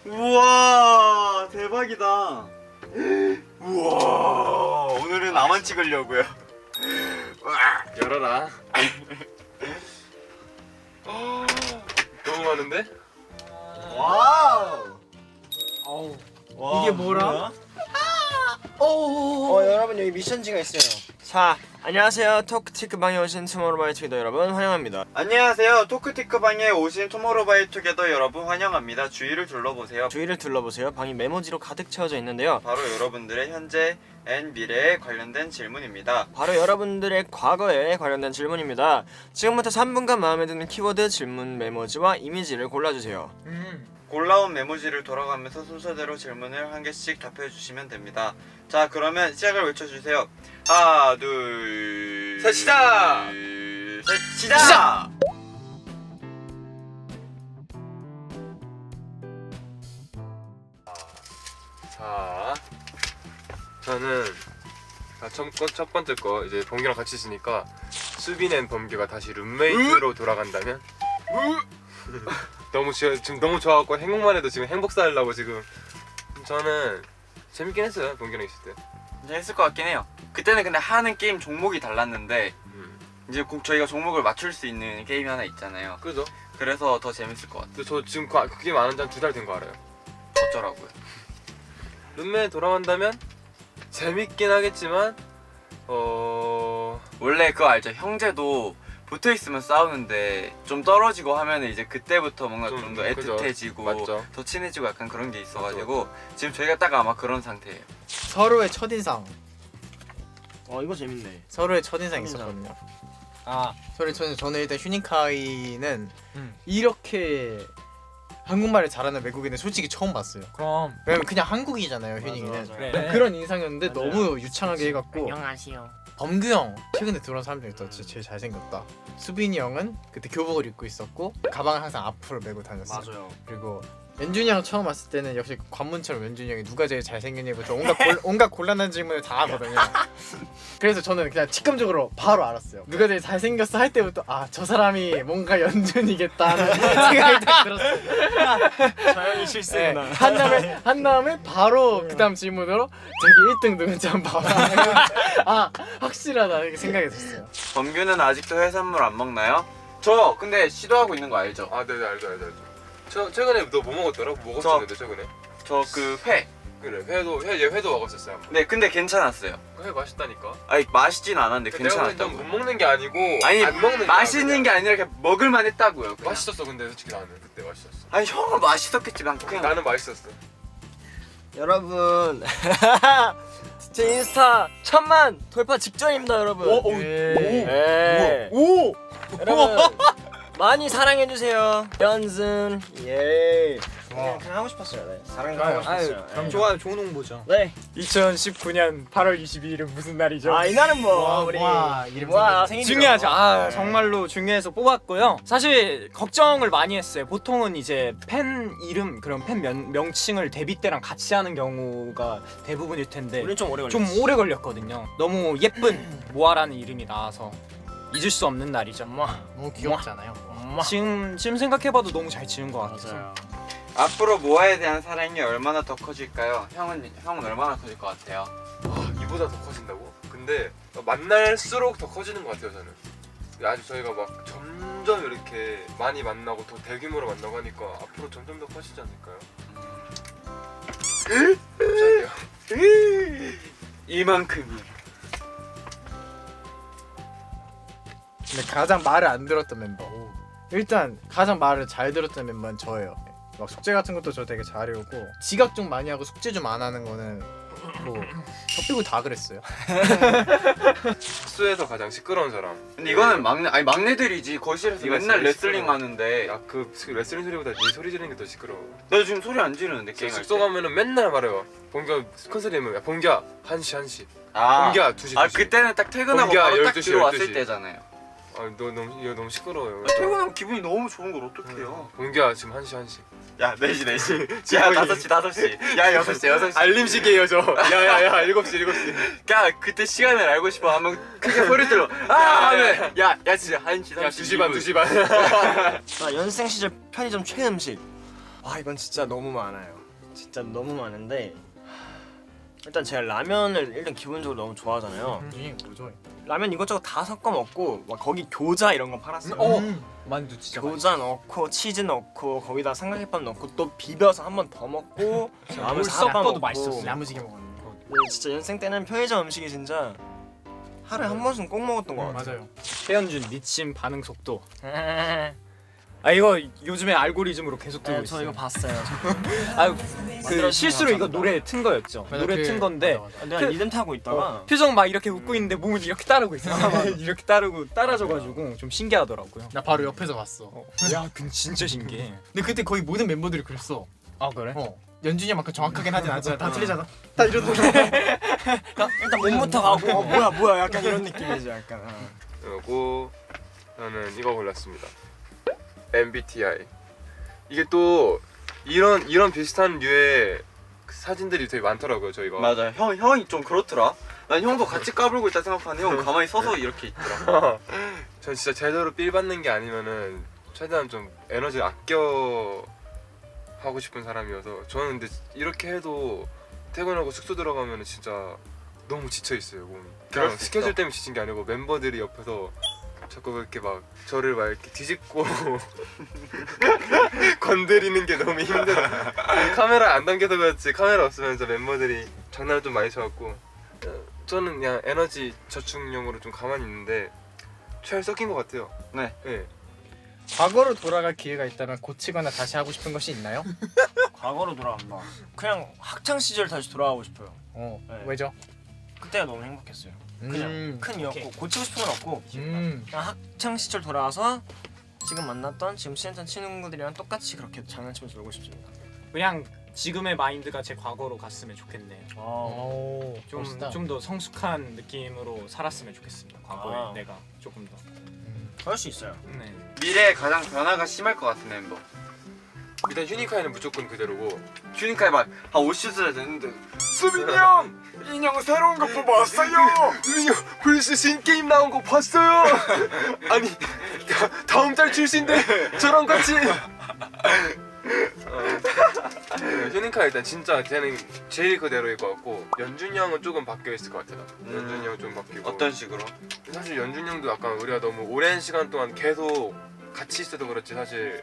우와 대박이다. 우와 오늘은 나만 찍으려고요. 열어라. 너무 많은데? 와우. 어우. 와, 이게 뭐라? 여러분 여기 미션지가 있어요. 자, 안녕하세요. 토크티크 방에 오신 투모로우바이투게더 여러분 환영합니다. 안녕하세요. 토크티크방에 오신 투모로우바이투게더 여러분 환영합니다. 주위를 둘러보세요. 주위를 둘러보세요. 방이 메모지로 가득 채워져 있는데요. 바로 여러분들의 현재 앤 미래에 관련된 질문입니다. 바로 여러분들의 과거에 관련된 질문입니다. 지금부터 3분간 마음에 드는 키워드, 질문, 메모지와 이미지를 골라주세요. 골라온 메모지를 돌아가면서 순서대로 질문을 한 개씩 답해 주시면 됩니다. 자, 그러면 시작을 외쳐주세요. 하나, 둘, 셋, 시작! 셋, 시작! 자, 저는 첫 번째 거 이제 범규랑 같이 있으니까 수빈 범규가 다시 룸메이트로 돌아간다면 지금 너무 좋아하고 행복만 해도 지금 행복 쌓으려고 지금 저는 재밌긴 했어요. 범규랑 있을 때. 재밌을 것 같긴 해요. 그때는 근데 하는 게임 종목이 달랐는데 이제 저희가 종목을 맞출 수 있는 게임이 하나 있잖아요. 그죠? 그래서 더 재밌을 것 같아요. 근데 저 지금 그 게임 안 한 지 한 2달 된 거 알아요. 어쩌라고요? 룸메 돌아간다면 재밌긴 하겠지만 원래 그거 알죠? 형제도 붙어 있으면 싸우는데 좀 떨어지고 하면은 이제 그때부터 뭔가 좀 더 그죠. 애틋해지고 맞죠. 더 친해지고 약간 그런 게 있어가지고 지금 저희가 딱 아마 그런 상태예요. 서로의 첫인상. 이거 재밌네. 서로의 첫인상 있었거든요. 서로의 첫인상. 저는 일단 휴닝카이는 이렇게 한국말을 잘하는 외국인은 솔직히 처음 봤어요. 그럼 왜냐면 그냥 한국이잖아요, 휴닝이는. 맞아. 그래. 그런 인상이었는데 맞아요. 너무 유창하게 해갖고. 안녕하세요. 범규 형 최근에 들어온 사람 중에서 진짜 제일 잘생겼다. 수빈이 형은 그때 교복을 입고 있었고 가방을 항상 앞으로 메고 다녔어요. 맞아요. 그리고 연준이 형 처음 왔을 때는 역시 관문처럼 연준이 형이 누가 제일 잘생겼냐고 저 온갖 곤란한 질문을 다 하거든요. 그래서 저는 그냥 직감적으로 바로 알았어요. 누가 제일 잘생겼어 할 때부터 저 사람이 뭔가 연준이겠다는 생각이 딱 들었어요. 저 형이 실수구나. 네, 한 다음에 바로 그 다음 질문으로 저기 1등 누군지 한번 봐봐. 확실하다 이렇게 생각이 들었어요. 범규는 아직도 해산물 안 먹나요? 저 근데 시도하고 있는 거 알죠? 네 알죠. 최근에 너 뭐 먹었더라? 먹었었는데 최근에. 저 그 회. 그래 회도 먹었었어요. 네 근데 괜찮았어요. 회 맛있다니까. 아니 맛있진 않았는데 내가 괜찮았다고. 못 먹는 게 아니고 아니 안 먹는 게 맛있는 게 아니라 그냥 먹을만 했다고요. 그냥. 맛있었어. 근데 솔직히 나는 그때 맛있었어. 아니 형은 맛있었겠지만 그냥 나는 맛있었어. 여러분, 제 인스타 1000만 돌파 직전입니다, 여러분. 네. 여러분 많이 사랑해 주세요. 연승. 예. 그냥 하고 싶었어요. 네. 사랑도 하고 싶었어요. 네. 좋아요, 좋은 홍보죠. 네. 2019년 8월 22일은 무슨 날이죠? 이날은 뭐 우리 이름 생일 중요하죠. 정말로 중요해서 뽑았고요. 사실 걱정을 많이 했어요. 보통은 이제 팬 이름 그런 팬 명칭을 데뷔 때랑 같이 하는 경우가 대부분일 텐데 우리는 좀 오래 걸렸어. 좀 오래 걸렸거든요. 너무 예쁜 모아라는 이름이 나와서 잊을 수 없는 날이죠. 너무 귀엽잖아요. 지금 생각해봐도 너무 잘 지은 것 같아서. 맞아요. 앞으로 모아에 대한 사랑이 얼마나 더 커질까요? 형은 얼마나 커질 것 같아요? 이보다 더 커진다고? 근데 만날수록 더 커지는 것 같아요 저는. 아직 저희가 막 점점 이렇게 많이 만나고 더 대규모로 만나고 하니까 앞으로 점점 더 커지지 않을까요? 갑자기요. 이만큼이. 근데 가장 말을 안 들었던 멤버. 일단 가장 말을 잘 들었던 멤버는 저예요. 막 숙제 같은 것도 저 되게 잘 해오고 지각 좀 많이 하고 숙제 좀 안 하는 거는 뭐 저 빼고 다 그랬어요. 숙소에서 가장 시끄러운 사람. 근데 이거는 막내들이지. 거실에서 네가 맨날 제일 레슬링 시끄러워. 하는데 야그 레슬링 소리보다 네 소리 지르는 게 더 시끄러워. 나 지금 소리 안 지르는데 저 게임할 숙소 때. 가면은 맨날 말해요. 봉규 큰 소리 내면 야 봉규야 1시. 아, 봉규야 2시. 그때는 딱 퇴근하고 공기야, 바로 딱 12시, 들어왔을 12시. 때잖아요. 너 너무 시끄러워요. 퇴근하면 기분이 너무 좋은 걸 어떡해요? 봉규야 지금 1시. 야 4시 야 5시 야 6시 알림시계예요 저. 야야야 7시. 야 그때 시간을 알고 싶어 하면 크게 소리 질러. 야 진짜 1시 30분 2시 반. 연생 시절 편의점 최음식. 이건 진짜 너무 많아요. 진짜 너무 많은데 일단 제가 라면을 일단 기본적으로 너무 좋아하잖아요. 윤준이 뭐 좋아해? 라면 이것저것 다 섞어 먹고 막 거기 교자 이런 거 팔았어요. 만두 진짜 교자 넣고 치즈 넣고 거기다 삼각김밥 넣고 또 비벼서 한 번 더 먹고 라면 싹 섞어도 먹고. 맛있었어요. 야무지게 먹었는데. 네, 진짜 연생 때는 편의점 음식이 진짜 하루에 한 번씩은 꼭 먹었던 것 같아요. 맞아요. 최현준 미친 반응 속도. 아 이거 요즘에 알고리즘으로 계속 뜨고 네, 있어요. 저 이거 봤어요. 그 실수로 이거 노래 튼 거였죠. 맞아, 노래 그- 튼 건데 맞아, 맞아. 내가 그- 리듬 타고 있다가 표정 막 이렇게 웃고 있는데 몸을 이렇게 따르고 있어요. 이렇게 따르고 따라줘가지고 좀 신기하더라고요. 나 바로 옆에서 봤어. 야, 그 진짜 신기해. 근데 그때 거의 모든 멤버들이 그랬어. 아 그래? 연준이 형만큼 정확하긴 하진 않잖아. 다 틀리잖아. 다 이러고. 일단 몸부터 가고 뭐야 약간 이런 느낌이죠 약간. 그리고 저는 이거 골랐습니다. MBTI. 이게 또 이런 비슷한 류의 사진들이 되게 많더라고요 저희가. 맞아요. 형이 좀 그렇더라. 난 형도 같이 까불고 있다 생각하는데 형 가만히 서서 이렇게 있더라. 전 진짜 제대로 삘 받는 게 아니면은 최대한 좀 에너지를 아껴 하고 싶은 사람이어서 저는 근데 이렇게 해도 퇴근하고 숙소 들어가면은 진짜 너무 지쳐 있어요 몸이. 그럴 그냥 수 스케줄 있어. 때문에 지친 게 아니고 멤버들이 옆에서 자꾸 그렇게 막 저를 막 이렇게 뒤집고 건드리는 게 너무 힘들어. 카메라 안 당겨서 그렇지 카메라 없으면 저 멤버들이 장난을 좀 많이 쳐갖고 저는 그냥 에너지 저축용으로 좀 가만히 있는데 잘 섞인 것 같아요. 네. 네. 과거로 돌아갈 기회가 있다면 고치거나 다시 하고 싶은 것이 있나요? 과거로 돌아간다. 그냥 학창 시절 다시 돌아가고 싶어요. 네. 왜죠? 그때가 너무 행복했어요. 그냥 큰 이유 없고 오케이. 고치고 싶은 건 없고 그냥 학창 시절 돌아와서 지금 만났던 지금 친했던 친구들이랑 똑같이 그렇게 장난치면서 놀고 싶습니다. 그냥 지금의 마인드가 제 과거로 갔으면 좋겠네요. 오, 멋있다. 좀 더 성숙한 느낌으로 살았으면 좋겠습니다. 과거에 아. 내가 조금 더. 그럴 수 있어요. 네. 미래에 가장 변화가 심할 것 같은 멤버. 일단 휴니카이는 무조건 그대로고 휴닝카이 막한 50살 됐는데 수빈이 형! 인형 새로운 거 뽑았어요! 수빈이 형 벌써 신게임 나온 거 봤어요? 아니 다음 달 출시인데 저랑 같이 휴닝카 일단 진짜 걔는 제일 그대로일 것 같고 연준이 형은 조금 바뀌어 있을 것 같아. 연준이 형 좀 바뀌고 어떤 식으로? 사실 연준이 형도 약간 우리가 너무 오랜 시간 동안 계속 같이 있어도 그렇지 사실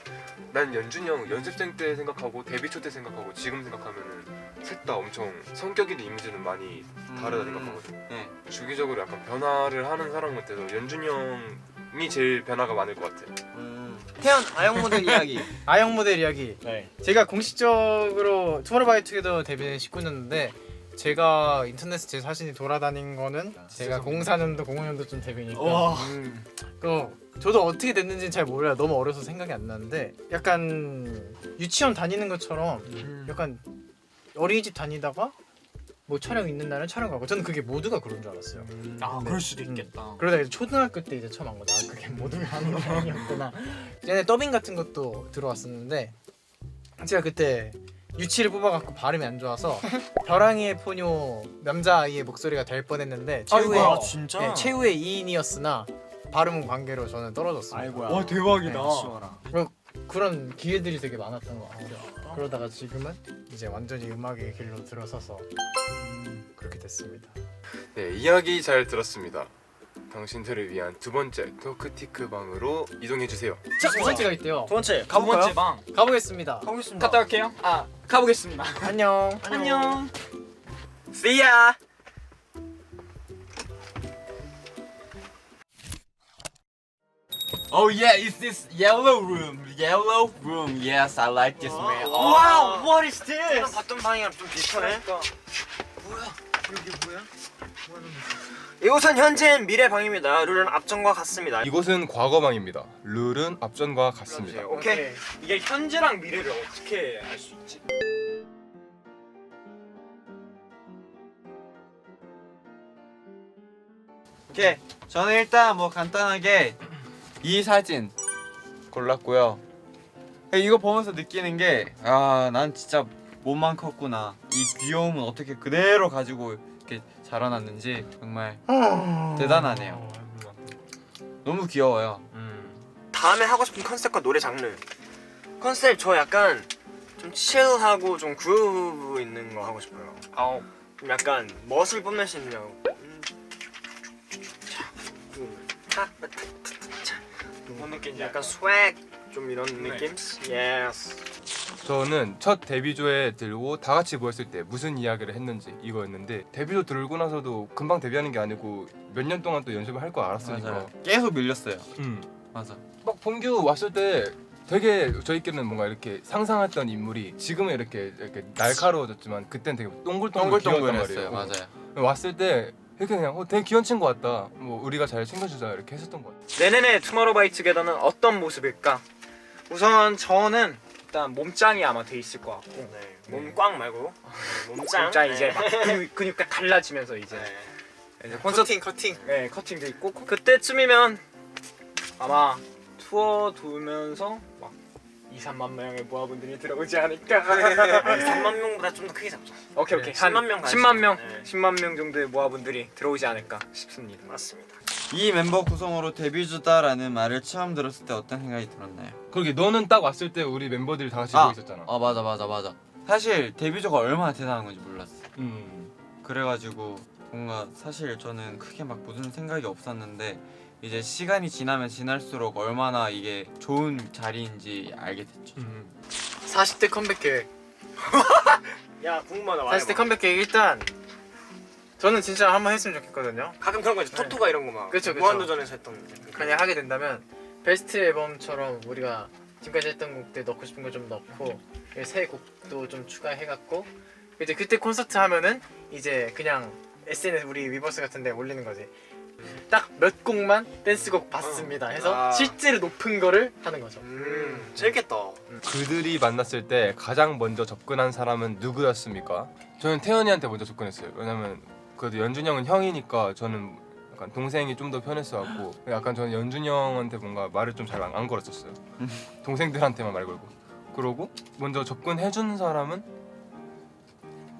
난 연준이 형 연습생 때 생각하고 데뷔 초 때 생각하고 지금 생각하면은 셋 다 엄청 성격이나 이미지는 많이 다르다 생각하거든. 네. 주기적으로 약간 변화를 하는 사람 같아서 연준이 형이 제일 변화가 많을 것 같아. 태연 아영 모델 이야기. 아영 모델 이야기. 네. 제가 공식적으로 투모로우바이투게더 데뷔는 19년도인데 제가 인터넷에 제 사진이 돌아다닌 거는 제가 04년도 05년도쯤 데뷔니까 저도 어떻게 됐는지는 잘 몰라요. 너무 어려서 생각이 안 나는데 약간 유치원 다니는 것처럼 약간 어린이집 다니다가 뭐 촬영 있는 날은 촬영 가고 저는 그게 모두가 그런 줄 알았어요. 아 그럴 수도 있겠다. 그러다가 이제 초등학교 때 이제 처음 한 거다. 그게 모두가 하는 게 아니었구나. 얘네 더빙 같은 것도 들어왔었는데 제가 그때 유치를 뽑아갖고 발음이 안 좋아서 벼랑이의 포뇨 남자아이의 목소리가 될 뻔했는데 최후의 아이고야, 진짜? 네, 최후의 2인이었으나 발음 관계로 저는 떨어졌습니다. 아이고야. 와 대박이다. 네, 쉬워라. 그런 기회들이 되게 많았던 것 같아요. 그러다가 지금은 이제 완전히 음악의 길로 들어서서 그렇게 됐습니다. 네, 이야기 잘 들었습니다. 당신들을 위한 두 번째 토크티크 방으로 이동해 주세요. 자, 두 번째가 있대요. 두 번째 두 가볼까요? 번째 방 가보겠습니다. 가보겠습니다. 갔다 올게요. 아 가보겠습니다. 안녕. 안녕. See ya! Oh yeah, it's this yellow room. Yellow room. Yes, I like this man. Wow, what is this? 봤던 방이랑 좀 비슷하네. 뭐야? 이곳은 현재 미래 방입니다. 룰은 앞전과 같습니다. 이곳은 과거방입니다. 룰은 앞전과 같습니다. 오케이. 이게 현재랑 미래를 어떻게 알 수 있지? 오케이. 저는 일단 뭐 간단하게 이 사진 골랐고요. 이거 보면서 느끼는 게 난 진짜 몸만 컸구나. 이 귀여움은 어떻게 그대로 가지고 이렇게 자라났는지 정말 대단하네요. 너무 귀여워요. 다음에 하고 싶은 컨셉과 노래 장르. 컨셉 저 약간 좀 칠하고 좀 그루브 있는 거 하고 싶어요. 좀 약간 멋을 뽐낼 수 있는 뭔 느낌인지 약간 스웩 좀 이런 느낌? 예스. 저는 첫 데뷔조에 들고 다 같이 모였을 때 무슨 이야기를 했는지 이거였는데 데뷔조 들고 나서도 금방 데뷔하는 게 아니고 몇 년 동안 또 연습을 할 거 알았으니까 맞아요. 계속 밀렸어요. 맞아. 막 봉규 왔을 때 되게 저희끼리는 뭔가 이렇게 상상했던 인물이 지금은 이렇게 날카로워졌지만 그땐 되게 동글동글 귀여웠단 말이에요. 맞아요. 왔을 때 이렇게 그냥 되게 귀여운 친구 같다. 뭐 우리가 잘 챙겨주자 이렇게 했었던 것 같아요. 내년에 투모로우바이투게더는 어떤 모습일까? 우선 저는 일단 몸짱이 아마 돼 있을 것 같고 몸꽝 말고 몸짱. 몸짱 이제 막 근육가 갈라지면서 이제 이제 콘서트 커팅. 네, 커팅돼 있고 그때쯤이면 아마 투어 돌면서 막 2, 3만 명의 모아분들이 들어오지 않을까. 3만 명보다 좀 더 크게 잡자. 오케이 네, 한 10만 명 10만 명 네. 10만 명 정도의 모아분들이 들어오지 않을까 싶습니다. 맞습니다. 이 멤버 구성으로 데뷔주다라는 말을 처음 들었을 때 어떤 생각이 들었나요? 그러게 너는 딱 왔을 때 우리 멤버들이 다 같이 모여 있었잖아. 맞아. 사실 데뷔주가 얼마나 대단한 건지 몰랐어. 음. 그래가지고 뭔가 사실 저는 크게 막 무슨 생각이 없었는데 이제 시간이 지나면 지날수록 얼마나 이게 좋은 자리인지 알게 됐죠. 40대 컴백 계획. 야 궁금하다. 40대 컴백 계획 일단 저는 진짜 한번 했으면 좋겠거든요. 가끔 그런 거 있죠. 네. 토토가 이런 거 막. 그쵸. 무한도전에서 했던. 그냥 하게 된다면 베스트 앨범처럼 우리가 지금까지 했던 곡들 넣고 싶은 거 좀 넣고 새 곡도 좀 추가해갖고 이제 그때 콘서트 하면은 이제 그냥 SNS 우리 위버스 같은데 올리는 거지. 딱 몇 곡만 댄스곡 봤습니다 해서 아. 실제로 높은 거를 하는 거죠. 재밌겠다. 그들이 만났을 때 가장 먼저 접근한 사람은 누구였습니까? 저는 태연이한테 먼저 접근했어요. 왜냐면 그래도 연준이 형은 형이니까 저는 약간 동생이 좀 더 편했어갖고 약간 저는 연준이 형한테 뭔가 말을 좀 잘 안 걸었었어요. 동생들한테만 말 걸고. 그러고 먼저 접근해준 사람은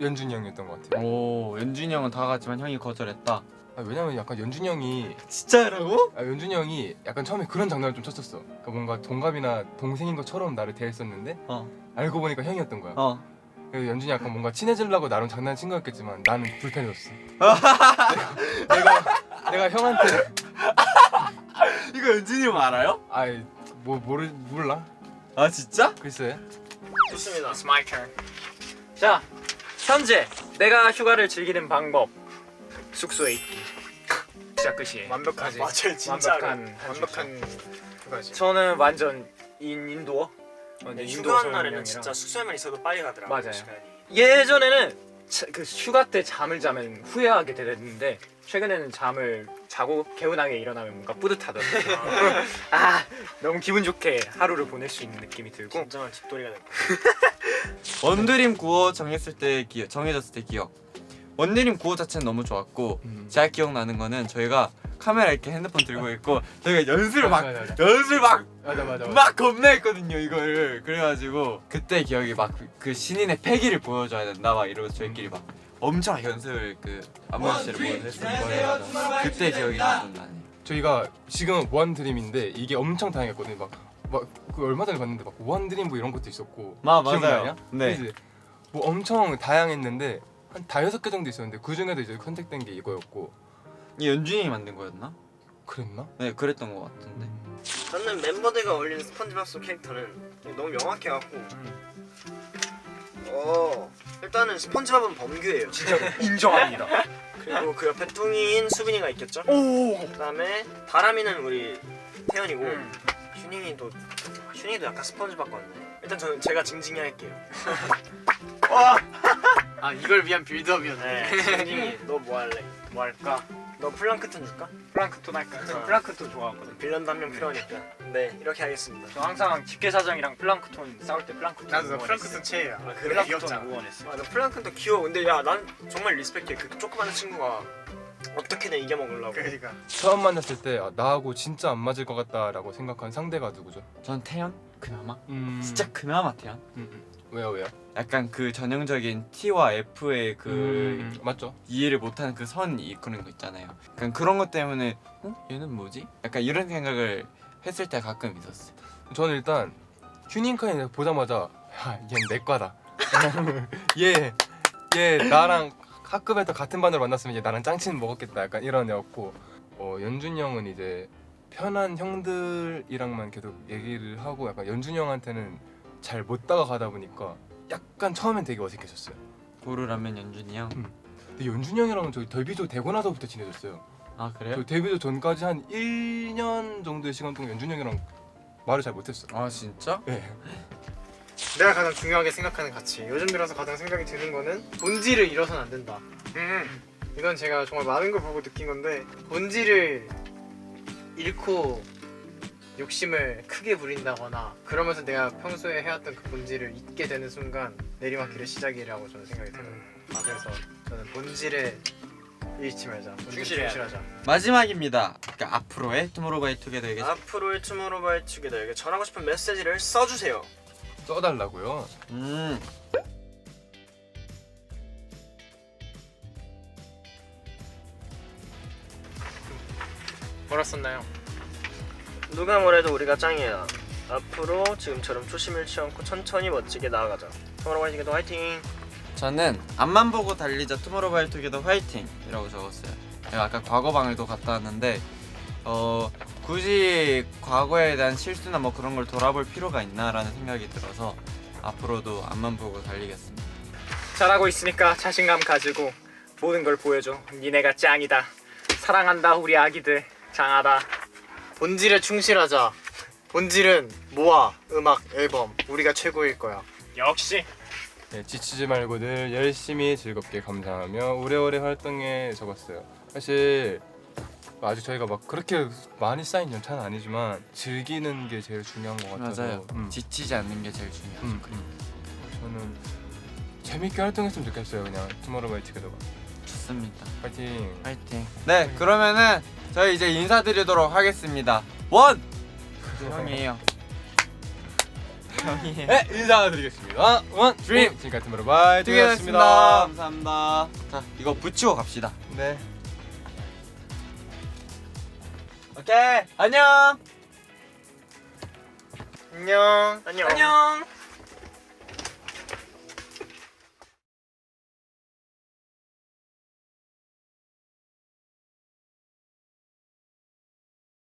연준이 형이었던 것 같아요. 오, 연준이 형은 다가갔지만 형이 거절했다. 왜냐면 약간 연준이 형이 진짜라고? 연준이 형이 약간 처음에 그런 장난을 좀 쳤었어. 그러니까 뭔가 동갑이나 동생인 것처럼 나를 대했었는데 알고 보니까 형이었던 거야. 그래서 연준이 약간 뭔가 친해지려고 나름 장난친 거였겠지만 나는 불편해졌어. 내가 형한테 이거 연준이 형 알아요? 아이 몰라. 아 진짜? 글쎄. 좋습니다. It's my turn. 자, 현재 내가 휴가를 즐기는 방법 숙소에 있기. 시작 끝이에요. 완벽하지. 맞아요, 진짜로. 완벽한 그거지. 저는 완전 인도어. 휴가 날에는 진짜 숙소에만 있어도 빨리 가더라고요. 맞아요. 시간이. 예전에는 그 휴가 때 잠을 자면 후회하게 됐는데 최근에는 잠을 자고 개운하게 일어나면 뭔가 뿌듯하더라고요. 아 너무 기분 좋게 하루를 보낼 수 있는 느낌이 들고 진정한 집돌이가 됐고. 원드림 구호 정했을 때 정해졌을 때 기억. 원드림 구호 자체는 너무 좋았고 제가 기억나는 거는 저희가 카메라 이렇게 핸드폰 들고 있고 저희가 연습을 막 겁나 했거든요 이거를. 그래가지고 그때 기억이 막 그 신인의 패기를 보여줘야 된다 막 이러고 저희끼리 막 엄청 연습을 그 안무실에 모여서 했었던 거예요. 그때 기억이 좀 나네. 저희가 지금 원드림인데 이게 엄청 다양했거든요. 그 얼마 전에 봤는데 막 원드림 뭐 이런 것도 있었고. 맞아요. 기억나냐? 네. 그치? 뭐 엄청 다양했는데 한 5개 정도 있었는데 그 중에도 이제 선택된 게 이거였고. 이 연준이 만든 거였나? 그랬나? 네, 그랬던 것 같은데. 저는 멤버들과 어울리는 스펀지밥 캐릭터는 너무 명확해갖고 일단은 스펀지밥은 범규예요. 진짜. 인정합니다. 그리고 그 옆에 뚱이인 수빈이가 있겠죠? 그다음에 다람이는 우리 태연이고 휴닝이도 약간 스펀지밥 같네. 일단 저는 제가 징징이 할게요. 아 이걸 위한 빌드업이었네. 네, 징징이 너 뭐 할래? 뭐 할까? 너 플랑크톤 줄까? 플랑크톤 할까요? 저 플랑크톤 좋아하거든요. 빌런도 한 명 필요하니까. 네, 이렇게 하겠습니다. 저 항상 집게사장이랑 플랑크톤 싸울 때 플랑크톤 나도 응원했어요. 프랑크슨 최애야. 아, 그래? 플랑크톤 응원했어. 맞아, 플랑크톤도 귀여워. 근데 야, 난 정말 리스펙해. 그 조그마한 친구가 어떻게든 이겨먹으려고. 그러니까 처음 만났을 때 나하고 진짜 안 맞을 것 같다라고 생각한 상대가 누구죠? 전 태연? 그나마? 진짜 그나마 태연? 왜요? 약간 그 전형적인 T와 F의 그 맞죠? 이해를 못하는 그 선 이끄는 거 있잖아요. 약간 그런 것 때문에 얘는 뭐지? 약간 이런 생각을 했을 때 가끔 있었어요. 저는 일단 휴닝카인 보자마자 얘는 내 과다. 얘 나랑 학급에서 같은 반으로 만났으면 얘 나랑 짱친 먹었겠다. 약간 이런 애였고 연준이 형은 이제 편한 형들이랑만 계속 얘기를 하고 약간 연준이 형한테는 잘 못 다가가다 보니까 약간 처음엔 되게 어색했었어요. 고르라면 연준이 형. 근데 연준이 형이랑은 저희 데뷔조 되고 나서부터 친해졌어요. 아 그래요? 저 데뷔조 전까지 한 1년 정도의 시간 동안 연준이 형이랑 말을 잘 못했어. 아 진짜? 네. 내가 가장 중요하게 생각하는 가치, 요즘 들어서 가장 생각이 드는 거는 본질을 잃어서는 안 된다. 이건 제가 정말 많은 걸 보고 느낀 건데, 본질을 잃고 욕심을 크게 부린다거나 그러면서 내가 평소에 해왔던 그 본질을 잊게 되는 순간 내리막길의 시작이라고 저는 생각이 들어요. 그래서 저는 본질에 잃지 말자, 본질에 충실하자. 마지막입니다. 그러니까 앞으로의 투모로우바이투게더에게 앞으로의 투모로우바이투게더에게 전하고 싶은 메시지를 써주세요. 써달라고요. 뭐라 썼나요? 누가 뭐래도 우리가 짱이야. 앞으로 지금처럼 초심 잃지 않고 천천히 멋지게 나아가자. 투모로우바이투게더 화이팅! 저는 앞만 보고 달리자 투모로우바이투게더 화이팅이라고 적었어요. 제가 아까 과거방을도 갔다 왔는데 굳이 과거에 대한 실수나 뭐 그런 걸 돌아볼 필요가 있나라는 생각이 들어서 앞으로도 앞만 보고 달리겠습니다. 잘하고 있으니까 자신감 가지고 모든 걸 보여줘. 니네가 짱이다. 사랑한다 우리 아기들. 짱하다. 본질에 충실하자. 본질은 모아, 음악, 앨범. 우리가 최고일 거야. 역시. 네, 지치지 말고 늘 열심히 즐겁게 감상하며 오래오래 활동해 적었어요. 사실 아직 저희가 막 그렇게 많이 쌓인 연차는 아니지만 즐기는 게 제일 중요한 것 같아서 맞아요. 지치지 않는 게 제일 중요하죠. 저는 재밌게 활동했으면 좋겠어요. 그냥 투모로우바이투게더가. 좋습니다. 파이팅. 화이팅. 네, 그러면은 저희 이제 인사드리도록 하겠습니다. 원! 형이에요. 형이에요. 네, 인사드리겠습니다. 원 드림. 지금까지 투모로우바이투게더였습니다. 감사합니다. 자, 이거 붙이고 갑시다. 네. 오케이, 안녕. 안녕. 안녕.